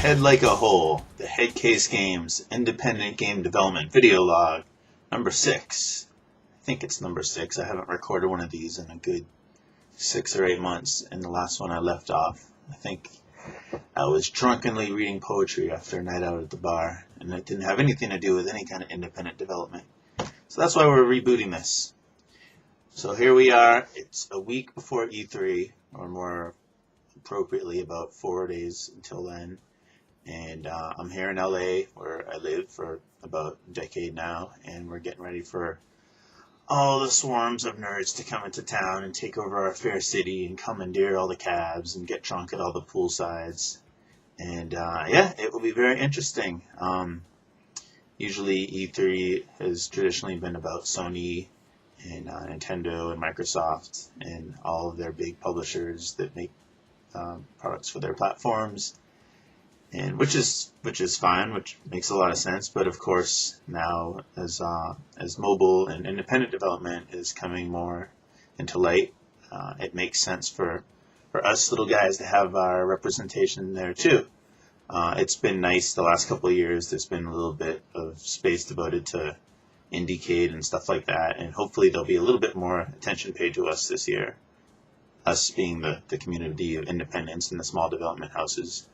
Head Like a Hole, the Headcase Games Independent Game Development Video Log, number 6. I think it's number 6. I haven't recorded one of these in a good 6 or 8 months, and the last one I left off. I think I was drunkenly reading poetry after a night out at the bar, and it didn't have anything to do with any kind of independent development. So that's why we're rebooting this. So here we are. It's a week before E3, or more appropriately about 4 days until then. And I'm here in LA, where I live for about a decade now, and we're getting ready for all the swarms of nerds to come into town and take over our fair city and commandeer all the cabs and get drunk at all the poolsides. And yeah, it will be very interesting. Usually E3 has traditionally been about Sony and Nintendo and Microsoft and all of their big publishers that make products for their platforms. And which is fine, which makes a lot of sense. But of course, now as mobile and independent development is coming more into light, it makes sense for us little guys to have our representation there too. It's been nice the last couple of years. There's been a little bit of space devoted to indiegame and stuff like that, and hopefully there'll be a little bit more attention paid to us this year. Us being the community of independents and the small development houses.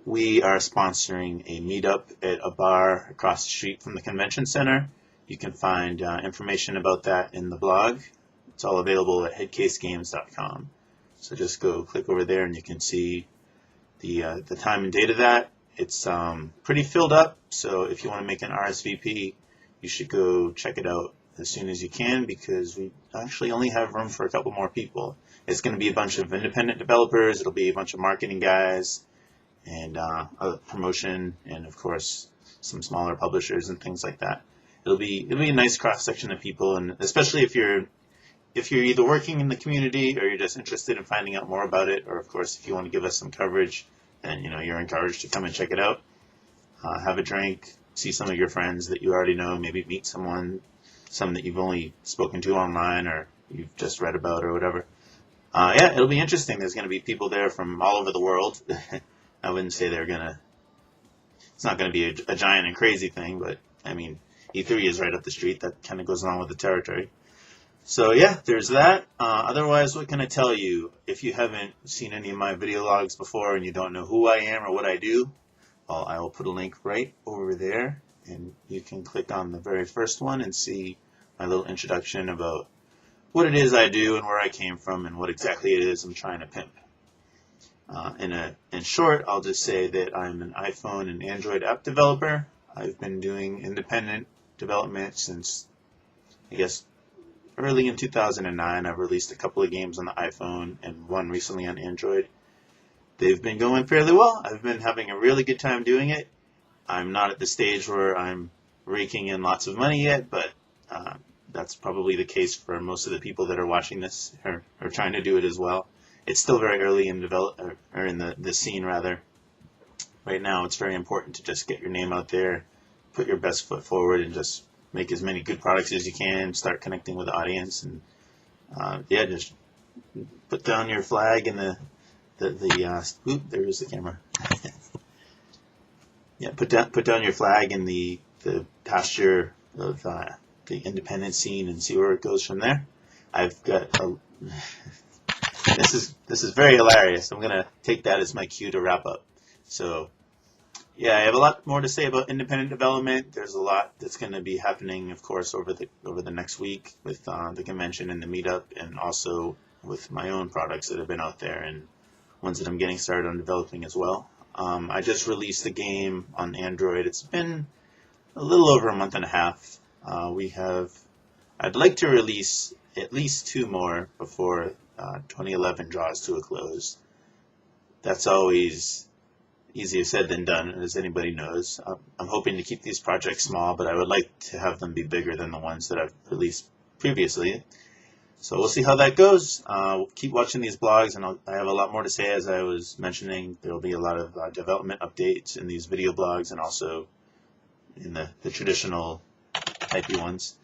We are sponsoring a meetup at a bar across the street from the convention center. You can find information about that in the blog. It's all available at headcasegames.com. So just go click over there and you can see the time and date of that. It's pretty filled up, so if you want to make an RSVP, you should go check it out as soon as you can, because we actually only have room for a couple more people. It's going to be a bunch of independent developers, it'll be a bunch of marketing guys, and promotion, and of course some smaller publishers and things like that. It'll be a nice cross section of people, and especially if you're either working in the community or you're just interested in finding out more about it, or of course if you want to give us some coverage, then you're encouraged to come and check it out. Have a drink, see some of your friends that you already know, maybe meet some that you've only spoken to online or you've just read about or whatever. Yeah, it'll be interesting. There's going to be people there from all over the world. I wouldn't say it's not going to be a giant and crazy thing, but I mean, E3 is right up the street. That kind of goes along with the territory. So yeah, there's that. Otherwise, what can I tell you? If you haven't seen any of my video logs before and you don't know who I am or what I do, well, I will put a link right over there, and you can click on the very first one and see my little introduction about what it is I do and where I came from and what exactly it is I'm trying to pimp. In short, I'll just say that I'm an iPhone and Android app developer. I've been doing independent development since, I guess, early in 2009. I've released a couple of games on the iPhone and one recently on Android. They've been going fairly well. I've been having a really good time doing it. I'm not at the stage where I'm raking in lots of money yet, but that's probably the case for most of the people that are watching this or trying to do it as well. It's still very early in the scene rather. Right now, it's very important to just get your name out there, put your best foot forward, and just make as many good products as you can. Start connecting with the audience, and yeah, just put down your flag in the there's the camera. Yeah, put down your flag in the pasture of the independent scene and see where it goes from there. I've got this is very hilarious. I'm gonna take that as my cue to wrap up. So yeah, I have a lot more to say about independent development. There's a lot that's going to be happening, of course, over the next week with the convention and the meetup, and also with my own products that have been out there and ones that I'm getting started on developing as well. I just released the game on Android. It's been a little over a month and a half. I'd like to release at least 2 more before 2011 draws to a close. That's always easier said than done, as anybody knows. I'm hoping to keep these projects small, but I would like to have them be bigger than the ones that I've released previously. So we'll see how that goes. Keep watching these blogs, and I have a lot more to say. As I was mentioning, there will be a lot of development updates in these video blogs and also in the traditional typey ones.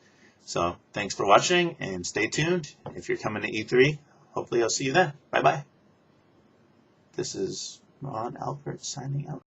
So thanks for watching, and stay tuned. If you're coming to E3, hopefully I'll see you then. Bye-bye. This is Ron Albert signing out.